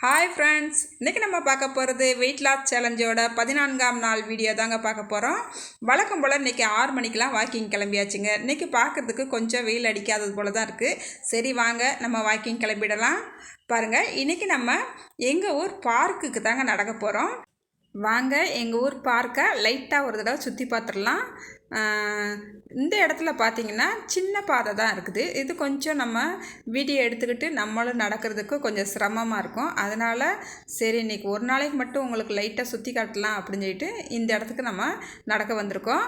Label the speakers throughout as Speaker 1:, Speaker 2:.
Speaker 1: Hi friends, இன்றைக்கி நம்ம பார்க்க போகிறது வெயிட் லாஸ் சேலஞ்சோட 14ஆம் நாள் வீடியோ தாங்க பார்க்க போகிறோம். வழக்கம் போல் இன்றைக்கி 6 மணிக்கெலாம் வாக்கிங் கிளம்பியாச்சுங்க. இன்றைக்கி பார்க்குறதுக்கு கொஞ்சம் வெயில் அடிக்காதது போல் தான் இருக்குது. சரி வாங்க நம்ம வாக்கிங் கிளம்பிடலாம். பாருங்கள், இன்றைக்கி நம்ம எங்கள் ஊர் பார்க்குக்கு தாங்க நடக்க போகிறோம். வாங்க எங்கள் ஊர் பார்க்கை லைட்டாக ஒரு தடவை சுற்றி பார்த்துடலாம். இந்த இடத்துல பார்த்திங்கன்னா சின்ன பாதை தான் இருக்குது. இது கொஞ்சம் நம்ம வீடியோ எடுத்துக்கிட்டு நம்மளும் நடக்கிறதுக்கு கொஞ்சம் சிரமமாக இருக்கும். அதனால் சரி இன்றைக்கி ஒரு நாளைக்கு மட்டும் உங்களுக்கு லைட்டாக சுற்றி காட்டலாம் அப்படின்னு சொல்லிட்டு இந்த இடத்துக்கு நம்ம நடக்க வந்திருக்கோம்.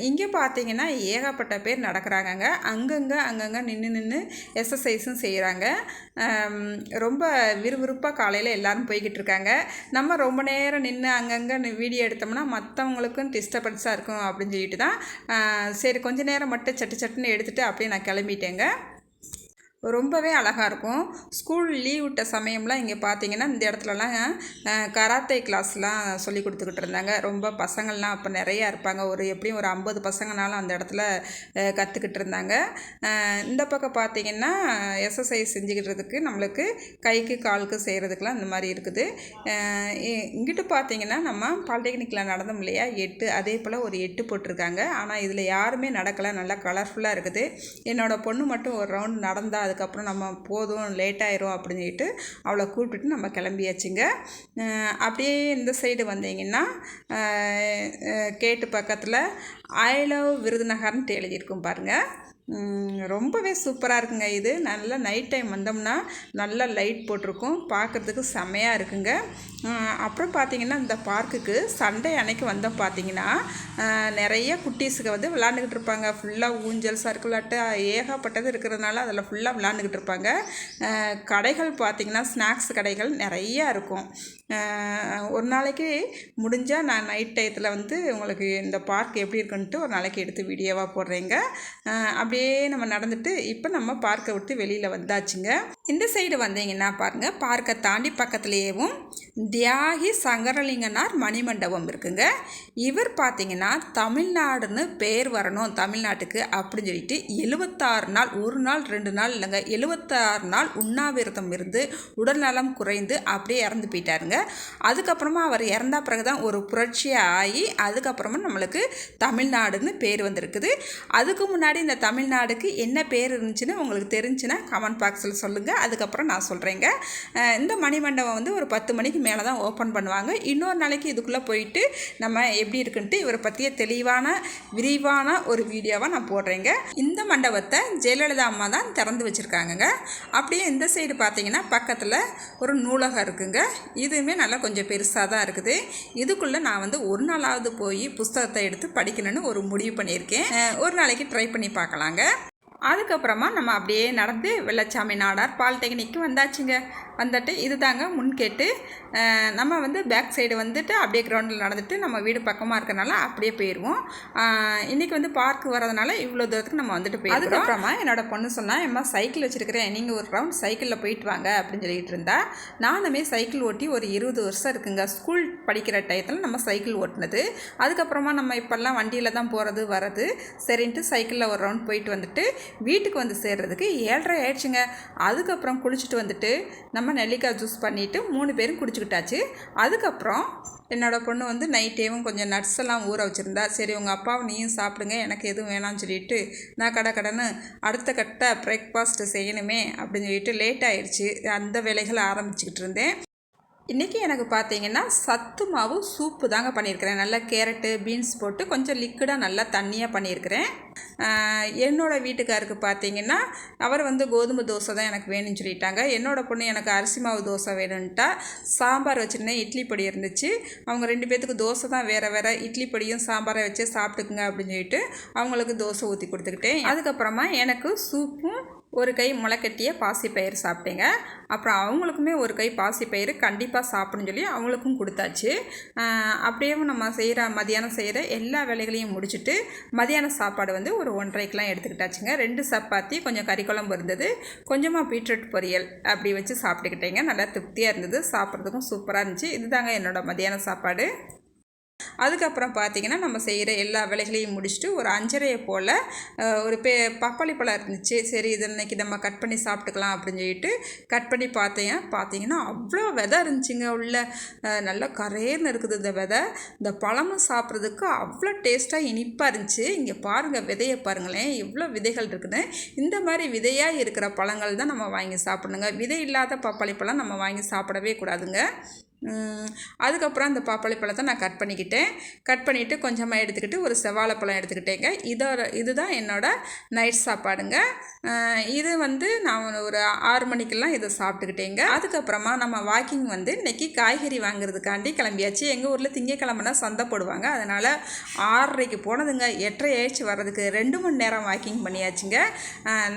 Speaker 1: இங்கே பார்த்திங்கன்னா ஏகப்பட்ட பேர் நடக்கிறாங்கங்க. அங்கங்கே நின்று எக்ஸசைஸும் செய்கிறாங்க. ரொம்ப விறுவிறுப்பாக காலையில் எல்லோரும் போய்கிட்டு இருக்காங்க. நம்ம ரொம்ப நேரம் நின்று அங்கங்கே வீடியோ எடுத்தோம்னா மற்றவங்களுக்கும் டிஸ்டர்பன்ஸாக இருக்கும் அப்படின்னு சொல்லிட்டு தான் சரி கொஞ்ச நேரம் மட்டும் சட்டுன்னு எடுத்துகிட்டு அப்படியே நான் கிளம்பிட்டேங்க. ரொம்பவே அழகாக இருக்கும். ஸ்கூல் லீவ் விட்ட சமயம்லாம் இங்கே பார்த்தீங்கன்னா இந்த இடத்துலலாம் கராத்தே கிளாஸ்லாம் சொல்லி கொடுத்துக்கிட்டு இருந்தாங்க. ரொம்ப பசங்கள்லாம் அப்போ நிறையா இருப்பாங்க. எப்படியும் ஒரு 50 பசங்கனாலும் அந்த இடத்துல கற்றுக்கிட்டு இருந்தாங்க. இந்த பக்கம் பார்த்திங்கன்னா எக்ஸசைஸ் செஞ்சுக்கிறதுக்கு நம்மளுக்கு கைக்கு காலுக்கு செய்கிறதுக்கெலாம் இந்த மாதிரி இருக்குது. இங்கிட்டு பார்த்திங்கன்னா நம்ம பாலிடெக்னிக்கில் நடந்தோம் இல்லையா 8, அதே போல் ஒரு 8 போட்டிருக்காங்க. ஆனால் இதில் யாருமே நடக்கலை. நல்லா கலர்ஃபுல்லாக இருக்குது. என்னோடய பொண்ணு மட்டும் ஒரு ரவுண்ட் நடந்தால் அதுக்கப்புறம் நம்ம போதும் லேட் ஆயிரும் அப்படின்னு சொல்லிட்டு அவளை கூப்பிட்டுட்டு நம்ம கிளம்பியாச்சுங்க. அப்படியே இந்த சைடு வந்தீங்கன்னா கேட்டு பக்கத்தில் ஐ லவ் விருதுநகர்ன்ட்டு எழுதியிருக்கும் பாருங்கள். ரொம்பவே சூப்பராக இருக்குங்க. இது நல்ல நைட் டைம் வந்தோம்னா நல்லா லைட் போட்டிருக்கும், பார்க்குறதுக்கு செம்மையாக இருக்குங்க. அப்புறம் பார்த்திங்கன்னா இந்த பார்க்குக்கு சண்டே அன்னைக்கு வந்தோம் பார்த்திங்கன்னா நிறைய குட்டீஸுக்கு வந்து விளாண்டுக்கிட்டு இருப்பாங்க. ஃபுல்லாக ஊஞ்சல் சர்க்குலாட்டு ஏகப்பட்டது இருக்கிறதுனால அதில் ஃபுல்லாக விளாண்டுக்கிட்டு இருப்பாங்க. கடைகள் பார்த்திங்கன்னா ஸ்நாக்ஸ் கடைகள் நிறையா இருக்கும். ஒரு நாளைக்கு முடிஞ்சால் நான் நைட் டயத்தில் வந்து உங்களுக்கு இந்த பார்க் எப்படி இருக்குன்ட்டு ஒரு நாளைக்கு எடுத்து வீடியோவாக போடுறேங்க. அப்படியே நம்ம நடந்துட்டு இப்போ நம்ம பார்க்கை விட்டு வெளியில் வந்தாச்சுங்க. இந்த சைடு வந்தீங்கன்னா பாருங்கள், பார்க்கை தாண்டி பக்கத்துலேயேவும் தியாகி சங்கரலிங்கனார் மணிமண்டபம் இருக்குங்க. இவர் பார்த்திங்கன்னா தமிழ்நாடுன்னு பேர் வரணும் தமிழ்நாட்டுக்கு அப்படின்னு சொல்லிட்டு 76 நாள், ஒரு நாள் 2 நாள் இல்லைங்க, 76 நாள் உண்ணாவிரதம் இருந்து உடல்நலம் குறைந்து அப்படியே இறந்து போயிட்டாருங்க. அதுக்கப்புறமா அவர் இறந்த பிறகு தான் ஒரு புரட்சியாக ஆகி அதுக்கப்புறமா நம்மளுக்கு தமிழ்நாடுன்னு பேர் வந்திருக்குது. அதுக்கு முன்னாடி இந்த தமிழ்நாடுக்கு என்ன பேர் இருந்துச்சுன்னு உங்களுக்கு தெரிஞ்சுன்னா கமெண்ட் பாக்ஸில் சொல்லுங்கள். அதுக்கப்புறம் நான் சொல்கிறேங்க. இந்த மணிமண்டபம் வந்து ஒரு 10 மணிக்கு மேலே தான் ஓப்பன் பண்ணுவாங்க. இன்னொரு நாளைக்கு இதுக்குள்ளே போயிட்டு நம்ம எப்படி இருக்குன்ட்டு இவரை பற்றிய தெளிவான விரிவான ஒரு வீடியோவாக நான் போடுறேங்க. இந்த மண்டபத்தை ஜெயலலிதா அம்மா தான் திறந்து வச்சுருக்காங்கங்க. அப்படியே இந்த சைடு பார்த்தீங்கன்னா பக்கத்தில் ஒரு நூலகம் இருக்குங்க. இதுவுமே நல்லா கொஞ்சம் பெருசாக தான் இருக்குது. இதுக்குள்ளே நான் வந்து ஒரு நாளாவது போய் புஸ்தகத்தை எடுத்து படிக்கணும்னு ஒரு முடிவு பண்ணியிருக்கேன். ஒரு நாளைக்கு ட்ரை பண்ணி பார்க்கலாங்க. அதுக்கப்புறமா நம்ம அப்படியே நடந்து வெள்ளச்சாமி நாடார் பாலிடெக்னிக்கு வந்தாச்சுங்க. வந்துட்டு இது தாங்க முன்கேட்டு. நம்ம வந்து பேக் சைடு வந்துட்டு அப்படியே கிரவுண்டில் நடந்துட்டு நம்ம வீடு பக்கமாக இருக்கிறனால அப்படியே போயிடுவோம். இன்றைக்கி வந்து பார்க் வரதுனால இவ்வளோ தூரத்துக்கு நம்ம வந்துட்டு போயிடுவோம். அதுக்கப்புறமா என்னோடய பொண்ணு சொன்னால் எம்மா சைக்கிள் வச்சுருக்கிறேன், நீங்கள் ஒரு ரவுண்ட் சைக்கிளில் போயிட்டு வாங்க அப்படின்னு சொல்லிட்டு இருந்தா. நானுமே சைக்கிள் ஓட்டி ஒரு 20 வருஷம் இருக்குங்க. ஸ்கூல் படிக்கிற டயத்தில் நம்ம சைக்கிள் ஓட்டினது. அதுக்கப்புறமா நம்ம இப்போல்லாம் வண்டியில் தான் போகிறது வர்றது. சரின்ட்டு சைக்கிளில் ஒரு ரவுண்ட் போயிட்டு வந்துட்டு வீட்டுக்கு வந்து சேர்றதுக்கு 7:30 ஆயிடுச்சுங்க. அதுக்கப்புறம் குளிச்சுட்டு வந்துட்டு நம்ம நெல்லிக்காய் ஜூஸ் பண்ணிவிட்டு 3 பேரும் குடிச்சுக்கிட்டாச்சு. அதுக்கப்புறம் என்னோடய பொண்ணு வந்து நைட்டேவும் கொஞ்சம் நட்ஸ் எல்லாம் ஊற வச்சுருந்தா. சரி உங்கள் அப்பாவை நீயும் சாப்பிடுங்க, எனக்கு எதுவும் வேணாம்னு சொல்லிட்டு நான் கடன்னு அடுத்த கட்ட பிரேக்ஃபாஸ்ட்டு செய்யணுமே அப்படின்னு சொல்லிட்டு லேட் ஆயிடுச்சு. அந்த வேலைகளை ஆரம்பிச்சுக்கிட்டு இருந்தேன். இன்றைக்கி எனக்கு பார்த்தீங்கன்னா சத்து மாவு சூப்பு தாங்க பண்ணியிருக்கிறேன். நல்லா கேரட்டு பீன்ஸ் போட்டு கொஞ்சம் லிக்விடாக நல்லா தண்ணியாக பண்ணியிருக்கிறேன். என்னோடய வீட்டுக்காருக்கு பார்த்தீங்கன்னா அவர் வந்து கோதுமை தோசை தான் எனக்கு வேணும்னு சொல்லிட்டாங்க. என்னோடய பொண்ணு எனக்கு அரிசி மாவு தோசை வேணும்ன்ட்டா. சாம்பார் வச்சுருந்தேன், இட்லி பொடி இருந்துச்சு. அவங்க 2 பேர்த்துக்கு தோசை தான் வேறு இட்லி பொடியும் சாம்பாரை வச்சு சாப்பிட்டுக்குங்க அப்படின்னு சொல்லிட்டு அவங்களுக்கு தோசை ஊற்றி கொடுத்துக்கிட்டேன். அதுக்கப்புறமா எனக்கு சூப்பும் ஒரு கை முளைக்கட்டிய பாசிப்பயிறு சாப்பிட்டேங்க. அப்புறம் அவங்களுக்குமே ஒரு கை பாசிப்பயிறு கண்டிப்பாக சாப்பிட்ணுன்னு சொல்லி அவங்களுக்கும் கொடுத்தாச்சு. அப்படியே நம்ம மதியானம் செய்கிற எல்லா வேலைகளையும் முடிச்சுட்டு மதியான சாப்பாடு வந்து ஒரு 1:30க்கெலாம் எடுத்துக்கிட்டாச்சுங்க. 2 சப்பாத்தி, கொஞ்சம் கறி குழம்பு இருந்தது, கொஞ்சமாக பீட்ரூட் பொரியல் அப்படி வச்சு சாப்பிட்டுக்கிட்டேங்க. நல்லா திருப்தியாக இருந்தது, சாப்பிட்றதுக்கும் சூப்பராக இருந்துச்சு. இதுதாங்க என்னோடய மதியான சாப்பாடு. அதுக்கப்புறம் பார்த்திங்கன்னா நம்ம செய்கிற எல்லா வேலைகளையும் முடிச்சுட்டு ஒரு 5:30 போல் ஒரு பப்பாளி பழம் இருந்துச்சு. சரி இது இன்றைக்கி நம்ம கட் பண்ணி சாப்பிட்டுக்கலாம் அப்படின்னு சொல்லிட்டு கட் பண்ணி பார்த்தீங்கன்னா அவ்வளோ விதை இருந்துச்சுங்க. உள்ள நல்லா கரேர்னு இருக்குது இந்த விதை. இந்த பழமும் சாப்பிட்றதுக்கு அவ்வளோ டேஸ்ட்டாக இனிப்பாக இருந்துச்சு. இங்கே பாருங்கள், விதையை பாருங்களேன் எவ்வளோ விதைகள் இருக்குதுன்னு. இந்த மாதிரி விதையாக இருக்கிற பழங்கள் தான் நம்ம வாங்கி சாப்பிடணுங்க. விதை இல்லாத பப்பாளி பழம் நம்ம வாங்கி சாப்பிடவே கூடாதுங்க. அதுக்கப்புறம் அந்த பப்பாளி பழத்தை நான் கட் பண்ணிவிட்டு கொஞ்சமாக எடுத்துக்கிட்டு ஒரு செவ்வாழைப்பழம் எடுத்துக்கிட்டேங்க. இதுதான் என்னோடய நைட் சாப்பாடுங்க. இது நான் ஒரு 6 மணிக்கெல்லாம் இதை சாப்பிட்டுக்கிட்டேங்க. அதுக்கப்புறமா நம்ம வாக்கிங் இன்றைக்கி காய்கறி வாங்குறதுக்காண்டி கிளம்பியாச்சு. எங்கள் ஊரில் திங்கக்கிழமைனா சந்தை போடுவாங்க. அதனால் 6:30க்கு போனதுங்க. 8:30 ஆயிடுச்சு வர்றதுக்கு. 2 மணி நேரம் வாக்கிங் பண்ணியாச்சுங்க.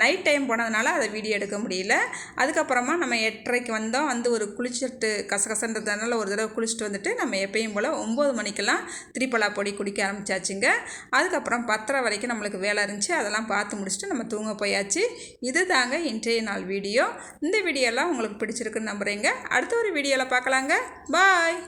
Speaker 1: நைட் டைம் போனதுனால அதை வீடியோ எடுக்க முடியல. அதுக்கப்புறமா நம்ம 8:30க்கு வந்தோம். ஒரு குளிச்சுட்டு கசகசன்றது அதனால் ஒரு தடவை குளிச்சுட்டு வந்துட்டு நம்ம எப்பயும் போல் 9 மணிக்கெல்லாம் திரிபலா பொடி குடிக்க ஆரம்பித்தாச்சுங்க. அதுக்கப்புறம் 10:30 வரைக்கும் நம்மளுக்கு வேலை இருந்துச்சு. அதெல்லாம் பார்த்து முடிச்சுட்டு நம்ம தூங்க போயாச்சு. இது தாங்க இன்றைய நாள் வீடியோ. இந்த வீடியோலாம் உங்களுக்கு பிடிச்சிருக்குன்னு நம்புகிறேங்க. அடுத்த ஒரு வீடியோவில் பார்க்கலாங்க. பாய்.